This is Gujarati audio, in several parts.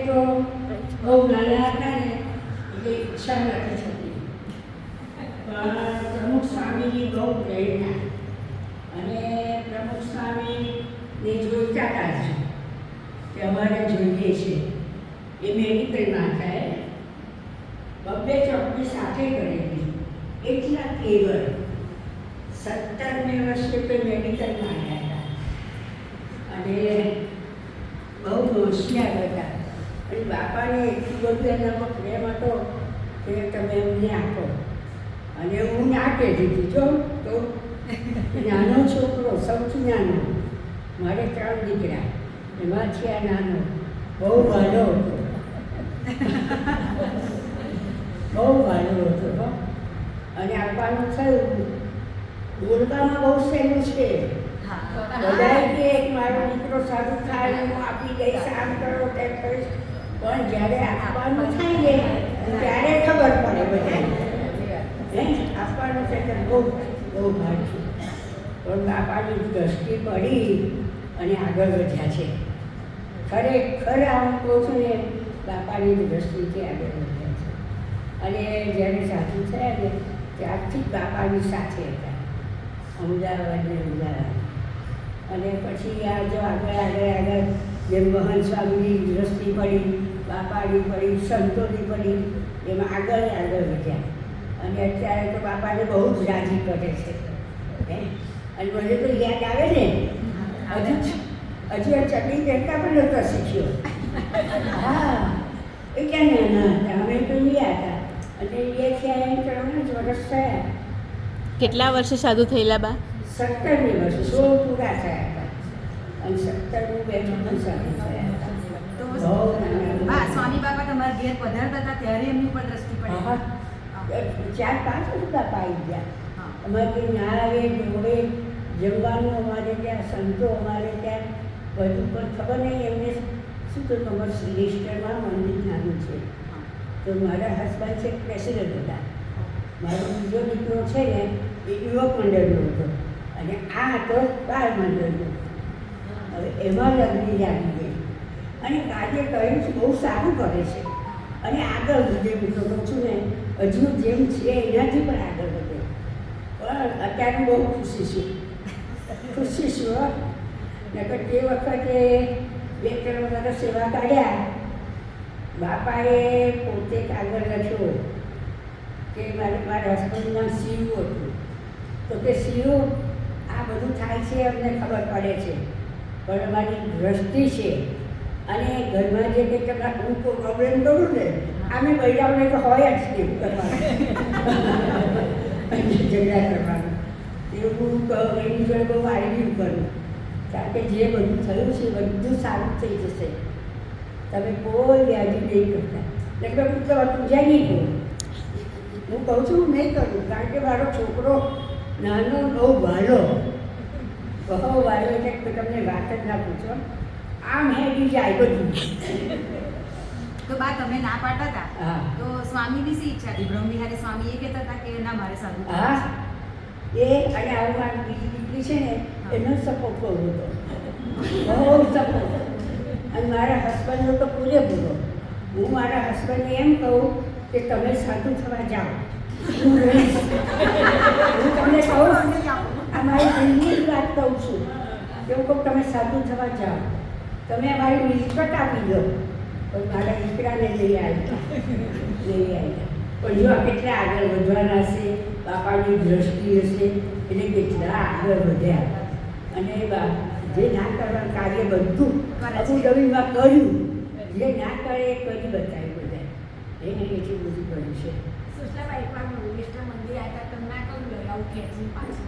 તો બહુ નાના હતા ને એટલે ઈચ્છા નથી થતી, પણ પ્રમુખ સ્વામીની બહુ પ્રેરણા અને પ્રમુખ સ્વામીને જોઈતા હતા જ કે અમારે જોઈએ છે. એ મેડિકલમાં હતા, બબ્બે ચોકની સાથે કરેલી, એટલા કેવળ 17મે વર્ષે તો મેડિકલમાં આવ્યા હતા અને બહુ હોશિયાર હતા. અને બાપાને એટલું બધું એનામાં પ્રેમ હતો કે તમે એમને આપો. અને હું ના કહેતી હતી જો તો નાનો છોકરો, સૌથી નાનો, મારે 3 દીકરા, એમાંથી આ નાનો બહુ ભાલો હતો, બહુ ભાલો હતો. અને આપવાનું થયું, બોલવામાં બહુ સહેલું છે. બધાએ કે મારો દીકરો સારું થાય, હું આપી દઈશ, આમ કરો તેમ કરીશ, પણ જ્યારે આપવાનું થાય ને ત્યારે ખબર પડે બધાને આપવાનું છે કે બહુ બહુ ભાર છે. પણ બાપાની દ્રષ્ટિ પડી અને આગળ વધ્યા છે. ખરેખર આમ કહું છું ને, બાપાની દ્રષ્ટિથી આગળ વધ્યા છે. અને જ્યારે સાધુ થયા ને ત્યારથી જ બાપાની સાથે હતા, અમદાવાદ ને અમદાવાદ. અને પછી આ જો આગળ જેમ મહંત સ્વામીની દ્રષ્ટિ પડી, બાપાની પડી, સંતોની પડી, એમાં આગળ વધ્યા. અને અત્યારે તો બાપાને બહુ જ રાજી કરે છે. અને મને તો યાદ આવે ને, હજી આ ચટણી પહેરતા પણ નહોતો શીખ્યો. હા, એ ક્યાં નાના હતા, અમે તો યા હતા. અને એ થયા 3 જ વર્ષ થયા. કેટલા વર્ષે સાધુ થયેલા બા? 17મી વર્ષે 16 પૂરા થયા હતા અને 17મું બેઠું સાધુ થયા હતા. સ્વામી બાપા તમારા ઘેર પધારતા હતા ત્યારે એમની ઉપર દ્રષ્ટિ પડી? 4-5 વર્ષ બાપા આવી ગયા. અમારે ના આવે જોડે જમવાનું, અમારે ત્યાં સંતો, અમારે ત્યાં બધું. પણ ખબર નહીં એમને શું તો તમારું શ્રીલેશ્વરમાં મંદિર નાનું છે, તો મારા હસબન્ડ છે પ્રેસિડન્ટ હતા. મારો બીજો દીકરો છે ને એ યુવક મંડળનો હતો અને આ હતો બાળ મંડળનો. હવે એમાં લગ્ન લાગી ગઈ અને કાર્ય કર્યું છે, બહુ સારું કરે છે અને આગળ વધે. હું તો કહું છું ને, હજુ જેમ છે એનાથી પણ આગળ વધે. પણ અત્યારે બહુ ખુશી છું. નકર તે વખતે 2-3 વર્ષ સેવા કાઢ્યા. બાપાએ પોતે કાગળ લખ્યો કે મારા હસબન્ડનું નામ શિવ હતું, તો કે શિવ આ બધું થાય છે અમને ખબર પડે છે, પણ અમારી દ્રષ્ટિ છે અને ઘરમાં જે કંઈ તમે હું પ્રોબ્લેમ કરું ને, આમે બૈરાઓને તો હોય જ કેવું કરવાનું, ઝઘડા કરવાનું. એવું એની જોડે બહુ આર્ગ્યુ કરું, કારણ કે જે બધું થયું છે બધું સારું થઈ જશે, તમે કોઈ વ્યાજી નહીં કરતા. એટલે હું તો પૂજા નહીં કરું, હું કહું છું નહીં કરું, કારણ કે મારો છોકરો નાનો બહુ વાલો એટલે તમને વાત જ ના પૂછો, આમ હેડી જાય બધું. તો બા તમે ના પાડતા હતા? હા. તો સ્વામીની શી ઈચ્છા હતી? બ્રહ્મવિહારી સ્વામી એ કહેતા હતા કે ના મારે સાધુ થવું હા, છે? એ અને આવું મારી બીજી દીકરી છે ને એનો સપોર્ટ બહુ હતો, બહુ સપોર્ટ. અને મારા હસબન્ડનો તો પૂરેપૂરો. હું મારા હસબન્ડને એમ કહું કે તમે સાધુ થવા જાઓ, હું રહીશ. હું તમને કહું, આ મારી દિલની જ વાત કહું છું કે હું કહું તમે સાધુ થવા જાઓ, તમે અમારી મિલકત આપી દો, પણ મારા દીકરાને લઈ આવ્યા. પણ જો આ કેટલા આગળ વધવાના હશે, બાપાની દ્રષ્ટિ હશે એટલે કેટલા આગળ વધ્યા. અને જે ના કરવાનું કાર્ય બધું અબુધાબીમાં કર્યું, જે ના કરે એ કરી બતાવ્યું બધા. એને એટલું બધું કર્યું છે. સુશલાભાઈ એકવાર મંગેશના મંદિર આવ્યા હતા, ના કહું લઈ આવું ખેંચી પાછું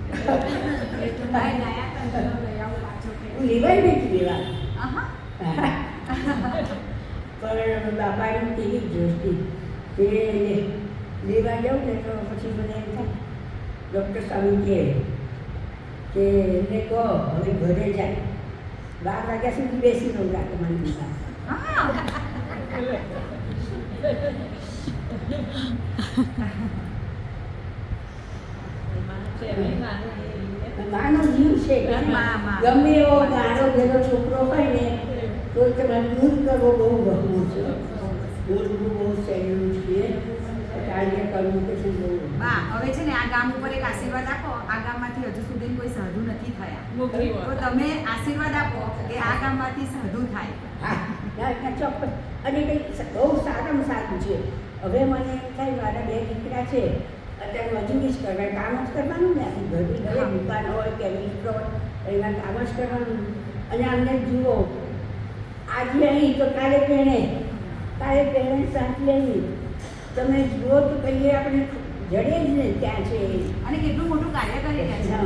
ભાઈ લાયા હતા, લઈ આવું પાછું હું લેવાય નથી લેવા. આહા. પણ બાપાની કેવી દ્રષ્ટિ કે લેવા જાઉં ને તો પછી મને એમ થાય, ડૉક્ટર સ્વામી કહે કે એમને કહો હવે ઘરે જાય, 12 વાગ્યા સુધી બેસી રહું રાતે મંદિરમાં. માનો જીવ છે, ગમે એવો ગાળો જેનો છોકરો હોય ને તો તમારે દૂર કરવો બહુ ગમવું છું. બોલવું બહુ સહેલું છે, કાર્ય કરવું કે શું બહુ. બા હવે છે ને આ ગામ ઉપર એક આશીર્વાદ આપો. આ ગામમાંથી હજુ સુધી કોઈ સાધુ નથી થયા, તો તમે આશીર્વાદ આપો કે આ ગામમાંથી સાધુ થાય. હા, ના ચોક્કસ. અને કંઈક બહુ સારામાં સારું છે. હવે મને એમ થાય મારા 2 દીકરા છે, અત્યારે મજૂરી જ કરવા, કામ જ કરવાનું ને. આપણી ઘરની ઘરે દુકાન હોય કે મિત્ર હોય એમાં કામ જ કરવાનું. અને અમને જુઓ, આજે અહીં તો કાલે પહેણે સાથ લેવી. તમે જુઓ તો કહીએ આપણે જડે જ ને ત્યાં છે. અને કેટલું મોટું કાર્ય કરી રહ્યા છે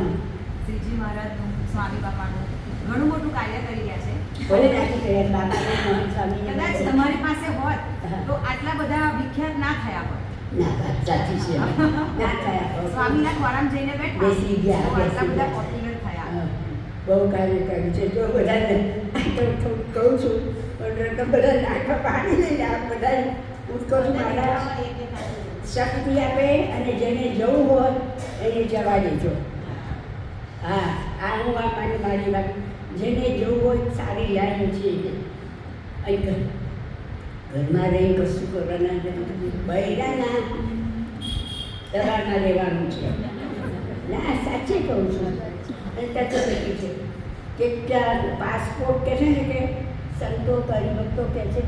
શ્રીજી મહારાજનું, સ્વામી બાપાનું ઘણું મોટું કાર્ય કરી રહ્યા છે. ભલે નાખી ગયા બાપાને મહંત સ્વામીને. કદાચ તમારી પાસે હોત તો આટલા બધા વિખ્યાત ના થયા હોત. ના વાત સાચી છે. ના થયા સ્વામીના ખોરામ જઈને બેઠા બેસી ગયા, તો આટલા બેસી બધા ગયા. પોપ્યુલર થયા. હા, બહુ કાર્ય કર્યું છે. તો બધાને થોડું કહું છું, પણ બધા નાખવા પાડી લઈને આ બધા ઉઠકો છું. મારા શક્તિ આપે અને જેને જવું હોય એને જવા દેજો. હા, આ હું મારી વાત, જેને જવું હોય સારી લાઈન છે. અહીં ઘરમાં રહી કશું કરવાના નથી, બૈરાના દબાણમાં રહેવાનું છે. ના સાચે કહું છું. અને તત્વ છે કેટલા પાસપોર્ટ કહે છે ને કે સંતો હરિભક્તો કહે છે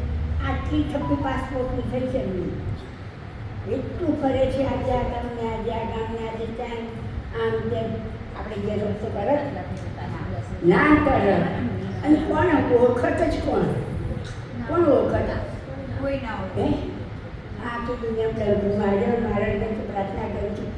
આટલી થપ્પી પાસપોર્ટની થઈ છે એમની. એટલું ફરે છે, આજે આ ગામને, આજે આ ગામને, આજે ત્યાં, આમ તેમ. આપણે જે રસ્તો કરે ના કરે. અને કોણ ઓળખત જ કોણ ઓળખત કોઈ ના હોય. હે? આ તો દુનિયા મારા પ્રાર્થના કરું છું